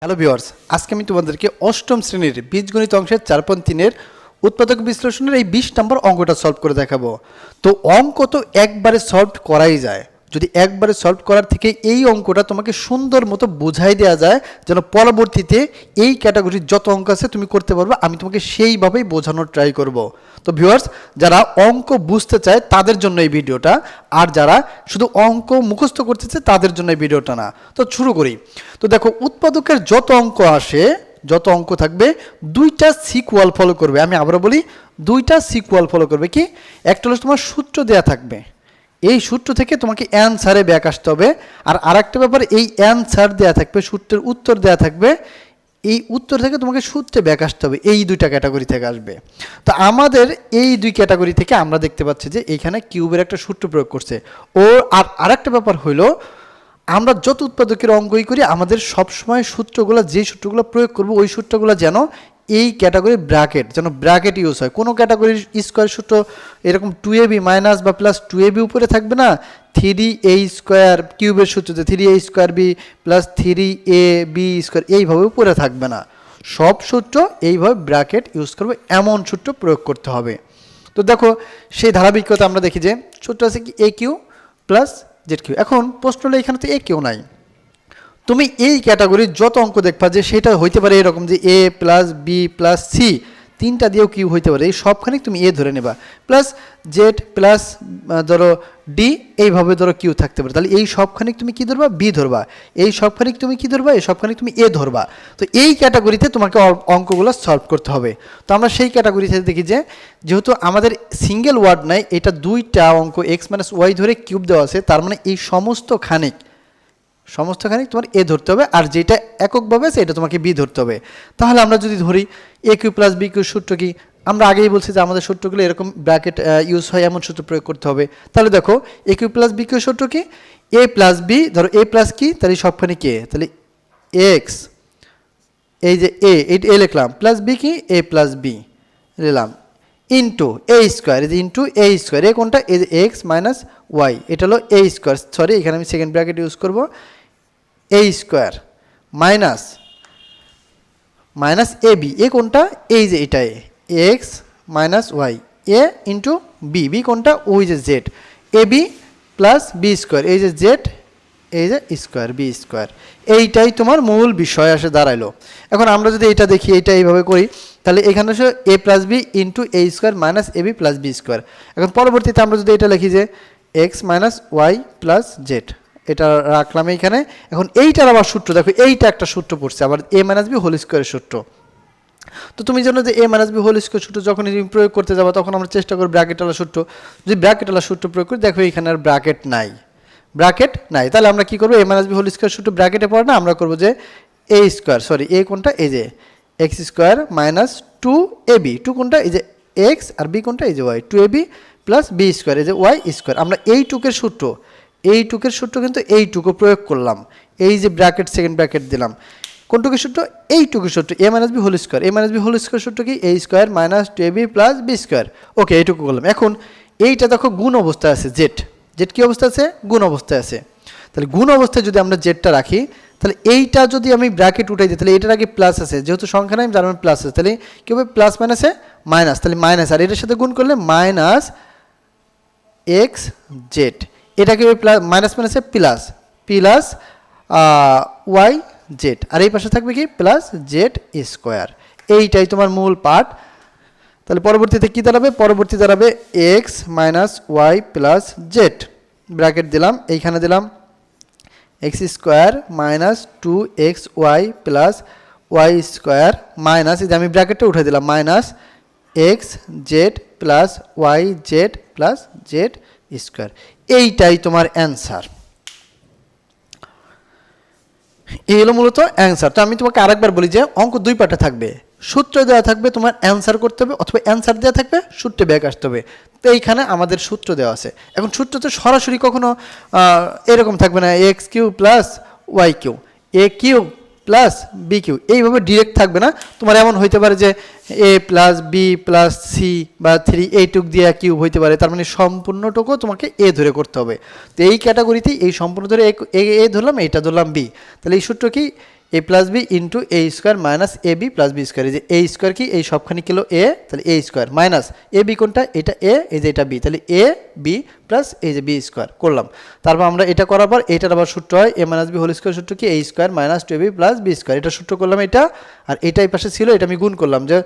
Hello viewers, আজকে আমি তোমাদেরকে অষ্টম শ্রেণীর বীজগণিত অংশের 4.3 উৎপাদক বিশ্লেষণের এই 20 নম্বর অঙ্কটা সলভ করে দেখাবো। তো অঙ্ক তো একবারে সলভ করাই যায়, যদি একবারে সলভ করার থেকে এই অঙ্কটা তোমাকে সুন্দর মতো বোঝাই দেওয়া যায় যেন পরবর্তীতে এই ক্যাটাগরির যত অঙ্ক আছে তুমি করতে পারবে, আমি তোমাকে সেইভাবেই বোঝানোর ট্রাই করব। তো ভিউয়ার্স, যারা অঙ্ক বুঝতে চায় তাদের জন্য এই ভিডিওটা, আর যারা শুধু অঙ্ক মুখস্থ করতে চায় তাদের জন্য এই ভিডিওটা না। তো শুরু করি। তো দেখো, উৎপাদকের যত অঙ্ক আসে, যত অঙ্ক থাকবে দুইটা সিকুয়াল ফলো করবে। আমি আবারও বলি, দুইটা সিকুয়াল ফলো করবে। কি? একটা হলো তোমার সূত্র দেয়া থাকবে, এই সূত্র থেকে তোমাকে অ্যান্সারে ব্যাক আসতে হবে। আর আরেকটা ব্যাপার, এই অ্যান্সার দেয়া থাকবে, সূত্রের উত্তর দেয়া থাকবে, এই উত্তর থেকে তোমাকে সূত্রে ব্যাক আসতে হবে। এই দুইটা ক্যাটাগরি থেকে আসবে। তো আমাদের এই দুই ক্যাটাগরি থেকে আমরা দেখতে পাচ্ছি যে এইখানে কিউবের একটা সূত্র প্রয়োগ করছে। ও আর আরেকটা ব্যাপার হইলো, আমরা যত উৎপাদকের অঙ্কই করি আমাদের সবসময় সূত্রগুলো, যে সূত্রগুলো প্রয়োগ করব ওই সূত্রগুলো যেন এই ক্যাটাগরি ব্র্যাকেট, যেন ব্র্যাকেট ইউজ হয়। কোনো ক্যাটাগরির স্কোয়ার সূত্র এরকম 2ab মাইনাস বা প্লাস 2ab উপরে থাকবে না। 3a স্কোয়ার কিউবের সূত্রতে 3a square B plus 3ab square এইভাবে উপরে থাকবে না। সব সূত্র এইভাবে ব্র্যাকেট ইউজ করবে, এমন সূত্র প্রয়োগ করতে হবে। তো দেখো, সেই ধারাবাহিকতা আমরা দেখি যে সূত্র আছে কি a cube plus Z cube. এখন প্রশ্ন হলো, এখানে তো এ কেউ নাই, তুমি এই ক্যাটাগরির যত অঙ্ক দেখবা যে সেটা হইতে পারে এরকম যে A plus B plus C, তিনটা দিয়েও কিউ হইতে পারে, এই সবখানে তুমি এ ধরে নেবা, প্লাস জেড প্লাস ধরো ডি, এইভাবে ধরো কিউ থাকতে পারে। তাহলে এই সবখানে তুমি কি ধরবা? বি ধরবা। এই সবখানে তুমি কি ধরবা? এই সবখানে তুমি এ ধরবা। তো এই ক্যাটাগরিতে তোমাকে অঙ্কগুলো সলভ করতে হবে। তো আমরা সেই ক্যাটাগরিতে দেখি যে যেহেতু আমাদের সিঙ্গেল ওয়ার্ড নাই, এটা দুইটা অঙ্ক এক্স মাইনাস ওয়াই ধরে কিউব দেওয়া আছে, তার মানে এই সমস্তখানিক তোমার এ ধরতে হবে, আর যেটা এককভাবে আছে এটা তোমাকে বি ধরতে হবে। তাহলে আমরা যদি ধরি এ কিউ প্লাস বি কিউ সূত্র কি? আমরা আগেই বলছি যে আমাদের সূত্রগুলো এরকম ব্র্যাকেট ইউজ হয়, এমন সূত্র প্রয়োগ করতে হবে। তাহলে দেখো, এ কিউ প্লাস বি কিউ সূত্র কি? এ প্লাস বি, ধরো এ প্লাস কি, তাহলে সবখানে কে, তাহলে এক্স, এই যে এ লিখলাম, প্লাস বি কি, এ প্লাস বি নিলাম, ইন্টু এ স্কোয়ার, এই যে ইন্টু এ স্কোয়ার, এ কোনটা, এই যে এক্স মাইনাস ওয়াই, এটা হলো এ স্কোয়ার, সরি এখানে আমি সেকেন্ড ব্র্যাকেট ইউজ করবো, এ square minus minus A B, এ কোনটা, এই যে এটা এক্স মাইনাস ওয়াই, এ ইন্টু বি, বি কোনটা, ওই যে জেড, এ বি প্লাস বি স্কোয়ার, এই যে জেড, এই যে স্কোয়ার বি স্কোয়ার। এইটাই তোমার মূল বিষয় আসে দাঁড়াইলো। এখন আমরা যদি এটা দেখি, এইটা এইভাবে করি, তাহলে এখানে আসে A plus B into A square minus A B plus B square. এখন পরবর্তীতে আমরা যদি এটা লিখি যে X minus Y plus Z, এটা রাখলাম এইখানে। এখন এইটার আবার সূত্র দেখো, এইটা একটা সূত্র পড়ছে আবার, এ মাইনাস বি হোল স্কোয়ারের সূত্র। তো তুমি জানো যে এ মাইনাস বি হোল স্কোয়ার সূত্র যখন তুমি প্রয়োগ করতে যাবো তখন আমরা চেষ্টা করি ব্র্যাকেটওয়ালা সূত্র। যদি ব্র্যাকেটওয়ালা সূত্র প্রয়োগ করি, দেখো এখানে আর ব্র্যাকেট নাই, তাহলে আমরা কি করবো, এ মাইনাস বি হোল স্কোয়ার সূত্র ব্র্যাকেটে পড়ে না, আমরা করবো যে এ স্কোয়ার, সরি এ কোনটা, এই যে x square minus 2ab, two কোনটা, এই যে এক্স, আর বি কোনটা, এই যে Y, 2ab plus B square, এই যে ওয়াই স্কোয়ার। আমরা এইটুকের সূত্র কিন্তু এইটুকু প্রয়োগ করলাম, এই যে ব্র্যাকেট সেকেন্ড ব্র্যাকেট দিলাম, কোনটুকের সূত্র, এইটুকুর সূত্র, A minus B whole square, A minus B whole square সূত্র কি, A square minus 2ab plus B square. Okay, এইটুকু করলাম। এখন এইটা দেখো গুণ অবস্থায় আছে, জেড কি অবস্থা আছে, গুণ অবস্থায় আছে। তাহলে গুণ অবস্থায় যদি আমরা জেডটা রাখি, তাহলে এইটা যদি আমি ব্র্যাকেট উঠাই দিই, তাহলে এটার আগে প্লাস আছে, যেহেতু সংখ্যা নাই যার মানে প্লাস আছে, তাহলে কি হবে, প্লাস মাইনাসে মাইনাস, তাহলে মাইনাস, আর এটার সাথে গুণ করলে মাইনাস এক্স জেড, এটাকে প্লাস মাইনাস মাইনাসে প্লাস প্লাস ওয়াই জেড, আর এই পাশে থাকবে কি, প্লাস জেড স্কোয়ার। এইটাই তোমার মূল পার্ট। তাহলে পরবর্তীতে কী দাঁড়াবে, দাঁড়াবে X minus Y plus Z, bracket দিলাম, এইখানে দিলাম X square minus 2xy plus Y square minus, এই যে আমি ব্র্যাকেটটা উঠে দিলাম, minus X Z plus Y Z plus Z square. এইটাই তোমার অ্যান্সার, এই হলো মূলত অ্যান্সার। তো আমি তোমাকে আরেকবার বলি যে অঙ্ক দুই পার্টে থাকবে, সূত্র দেওয়া থাকবে, তোমার অ্যান্সার করতে হবে, অথবা অ্যান্সার দেওয়া থাকবে, সূত্রে ব্যাক আসতে হবে। তো এইখানে আমাদের সূত্র দেওয়া আছে। এখন সূত্র তো সরাসরি কখনো এরকম থাকবে না, X Q plus Y Q, A Q plus B Q, এইভাবে ডিরেক্ট থাকবে না। তোমার এমন হইতে পারে যে A plus B plus C বা 3 এইটুক দিয়ে কিউব হইতে পারে, তার মানে সম্পূর্ণটুকু তোমাকে এ ধরে করতে হবে। তো এই ক্যাটাগরিতেই এই সম্পূর্ণ ধরে এ ধরলাম, এইটা ধরলাম বি, তাহলে এই সূত্র কি, এ plus B into A square minus A B plus B square. এই যে এ স্কোয়ার কি এই সবখানি কিলো এ, তাহলে এ স্কোয়ার মাইনাস এ বি কোনটা, এটা এ, এই যে এটা বি, তাহলে এ বি প্লাস এই যে বি স্কোয়ার করলাম। তারপর আমরা এটা করার পর এটার আবার সূত্র হয় এ মাইনাস বি হোল স্কোয়ার সূত্র কি, A square minus two A B plus B square, এটা সূত্র করলাম এটা। আর এটা এই পাশে ছিল, এটা আমি গুণ করলাম, যে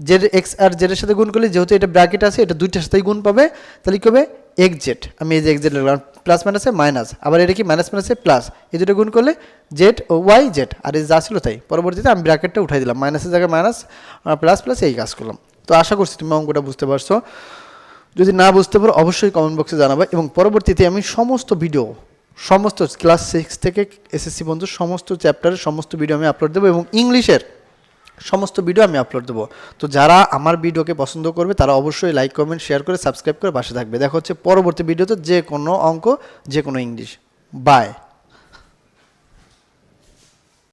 জেড এক্স আর জেডের সাথে গুণ করলে যেহেতু এটা ব্র্যাকেট আছে এটা দুইটার সাথেই গুণ পাবে, তাহলে কী হবে এক্স জেড, আমি এই যে এক্স জেড লিখলাম, প্লাস মাইনাসে মাইনাস, আবার এটা কি মাইনাস মাইনাসে প্লাস, এই দুটো গুণ করলে জেড ও ওয়াই জেড, আর এই যা ছিল তাই। পরবর্তীতে আমি ব্র্যাকেটটা উঠাই দিলাম, মাইনাসের জায়গায় মাইনাস প্লাস প্লাস এই কাজ করলাম। তো আশা করছি তুমি অঙ্কটা বুঝতে পারছো। যদি না বুঝতে পারো অবশ্যই কমেন্ট বক্সে জানাবে, এবং পরবর্তীতে আমি সমস্ত ভিডিও, সমস্ত ক্লাস 6 থেকে এসএসসি পর্যন্ত সমস্ত চ্যাপ্টারের সমস্ত ভিডিও আমি আপলোড দেবো, এবং ইংলিশের সমস্ত ভিডিও আমি আপলোড দেবো। তো যারা আমার ভিডিওকে পছন্দ করবে তারা অবশ্যই লাইক কমেন্ট শেয়ার করে সাবস্ক্রাইব করে পাশে থাকবে। দেখা হচ্ছে পরবর্তী ভিডিওতে, যে কোনো অঙ্ক, যে কোনো ইংলিশ। বাই।